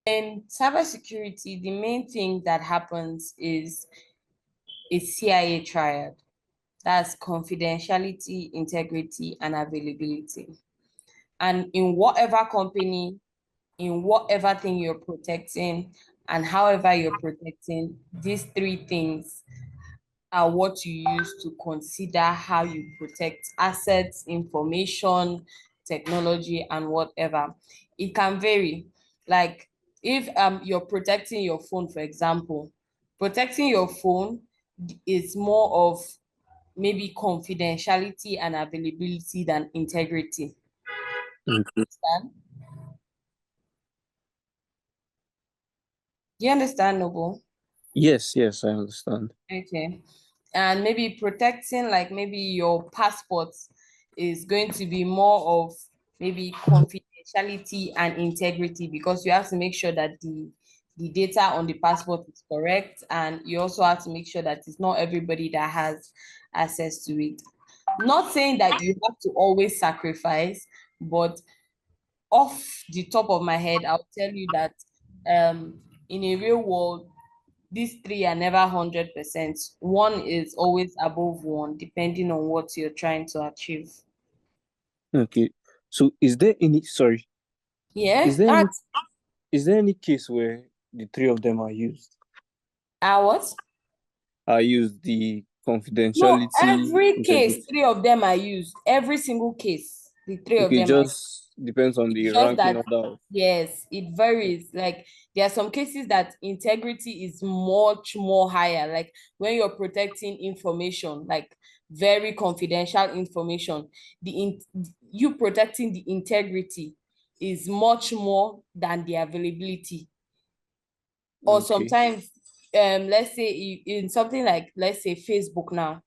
In cybersecurity, the main thing that happens is a CIA triad. That's confidentiality, integrity, and availability. And in whatever company, in whatever thing you're protecting, and however you're protecting, these three things are what you use to consider how you protect assets, information, technology, and whatever. It can vary. Like if you're protecting your phone, for example, protecting your phone is more of maybe confidentiality and availability than integrity. Okay. Understand? Do you understand, Noble? Yes, yes, I understand. Okay. And maybe protecting like maybe your passport is going to be more of maybe confidentiality and integrity, because you have to make sure that the data on the passport is correct, and you also have to make sure that it's not everybody that has access to it. Not saying that you have to always sacrifice, but off the top of my head, I'll tell you that in a real world, these three are never 100%. One is always above one, depending on what you're trying to achieve. Okay. So Yeah, is there any that's case where the three of them are used? what? Are used the No, confidentiality, every case, integrity. three of them are used. Every single case, the three of Okay, them are used. just depends on the It's just ranking that, order. yes, it varies. Like there are some cases that integrity is much more higher. Like when you're protecting information, like very confidential information, you protecting the integrity is much more than the availability. Or Okay. sometimes, let's say in something like, let's say Facebook now,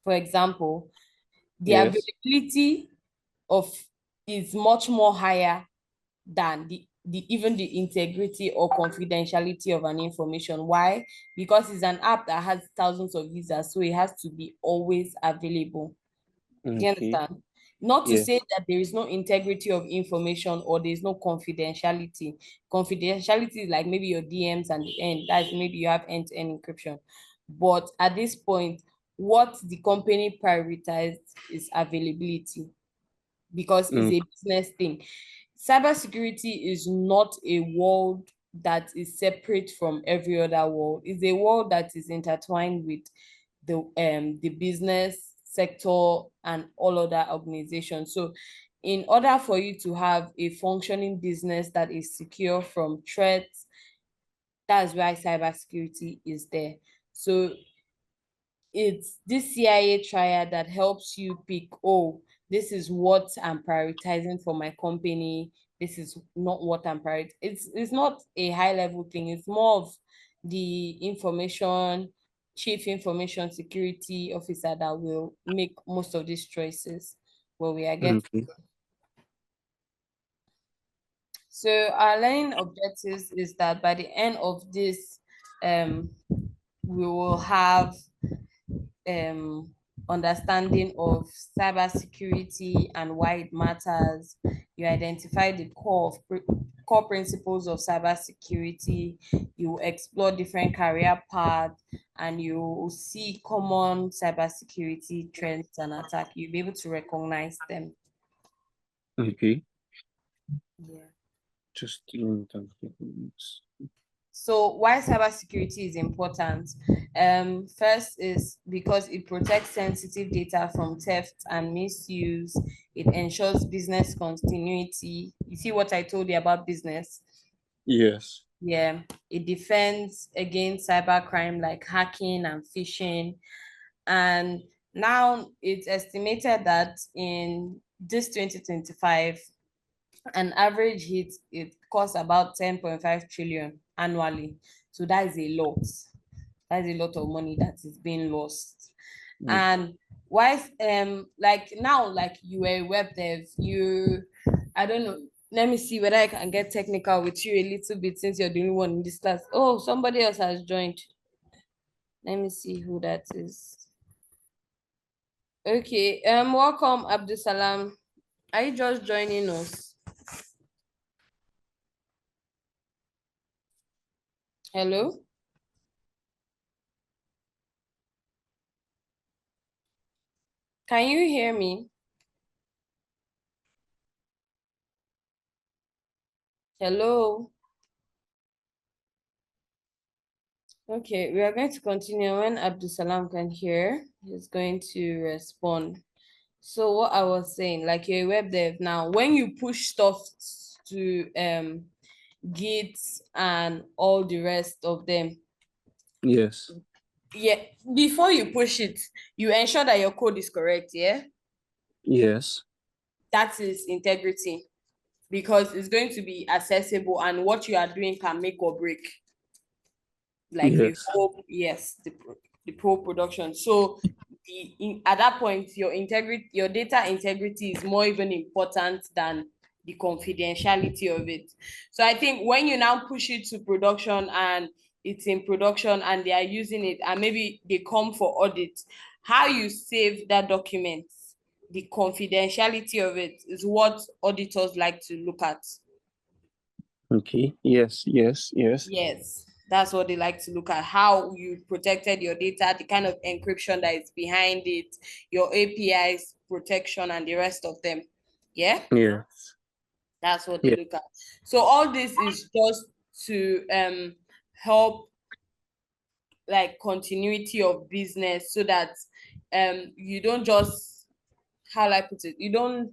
for example, the Yes. availability of is much more higher than the even the integrity or confidentiality of an information. Why? Because it's an app that has thousands of users, so it has to be always available. Do you Okay. understand? Not to say Yes. that there is no integrity of information or there is no confidentiality. Confidentiality is like maybe your DMs and the end. That's maybe you have end-to-end encryption. But at this point, what the company prioritized is availability, because it's Mm, a business thing. Cybersecurity is not a world that is separate from every other world. It's a world that is intertwined with the business sector and all other organizations. So in order for you to have a functioning business that is secure from threats, that's why cybersecurity is there. So it's this CIA triad that helps you pick, oh, this is what I'm prioritizing for my company. This is not what I'm prioritizing. It's not a high level thing. It's more of the chief information security officer that will make most of these choices where we are getting. okay. So our learning objectives is that by the end of this, we will have um, understanding of cybersecurity and why it matters. You identify the core principles of cybersecurity. You explore different career paths, and you see common cybersecurity trends and attack. You'll be able to recognize them. Okay. Yeah. Just a minute. So why cybersecurity is important? First is because it protects sensitive data from theft and misuse. It ensures business continuity. You see what I told you about business? Yes. Yeah. It defends against cybercrime like hacking and phishing. And now it's estimated that in this 2025, an average hit, it costs about 10.5 trillion annually. So that is a lot. That's a lot of money that is being lost. Mm. And why like now, like you were a web dev, I don't know, let me see whether I can get technical with you a little bit, since you're the only one in this class. Oh, somebody else has joined. Let me see who that is. Okay, welcome Abdusalam. Are you just joining us? Hello? Can you hear me? Hello? Okay, we are going to continue. When Abdusalam can hear, he's going to respond. So what I was saying, like you're a web dev now, when you push stuff to Git and all the rest of them, Yes. yeah, before you push it, you ensure that your code is correct, yeah? Yes. That is integrity because it's going to be accessible and what you are doing can make or break like the Yes. whole, yes, the pro production. So at that point your integrity, your data integrity is more even important than the confidentiality of it. So I think when you now push it to production and it's in production and they are using it and maybe they come for audit, how you save that document, the confidentiality of it is what auditors like to look at. Okay. Yes. Yes. Yes. Yes, that's what they like to look at. How you protected your data, the kind of encryption that is behind it, your APIs protection, and the rest of them. Yeah, Yes. that's what they Yeah. look at. So all this is just to help like continuity of business so that you don't just, how I put it, you don't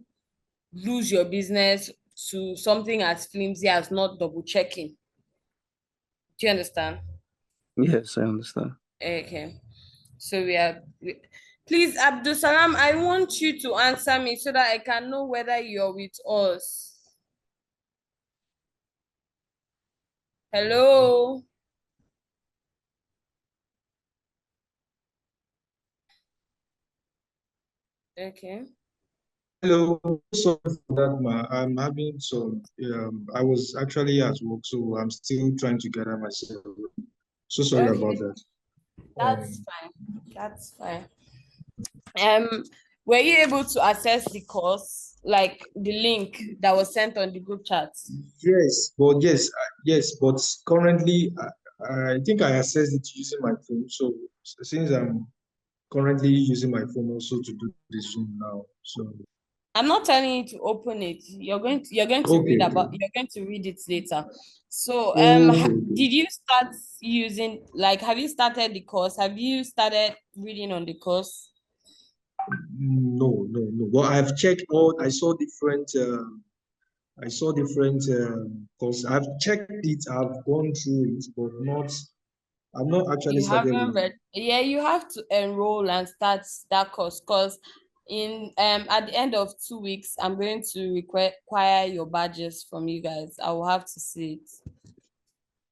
lose your business to something as flimsy as not double checking. Do you understand? Yes. I understand. Okay. So please, Abdul Salam, I want you to answer me so that I can know whether you're with us. Hello. Okay. Hello, sorry for that, ma. I'm having some. I was actually at work, so I'm still trying to gather myself. So sorry about Okay. that. That's Um, fine. That's fine. Um, were you able to access the course, like the link that was sent on the group chat? yes, but currently, I think I accessed it using my phone. So since I'm currently using my phone also to do the Zoom now, so I'm not telling you to open it. You're going to okay, you're going to read it later. So okay. did you start using, like, have you started the course? Have you started reading on the course? No, no, no. But I've checked all. I saw different. I saw different because I've checked it, I've gone through it, but not. I've not actually You started haven't reading. read. Yeah, you have to enroll and start that course because in at the end of 2 weeks, I'm going to require your badges from you guys. I will have to see it.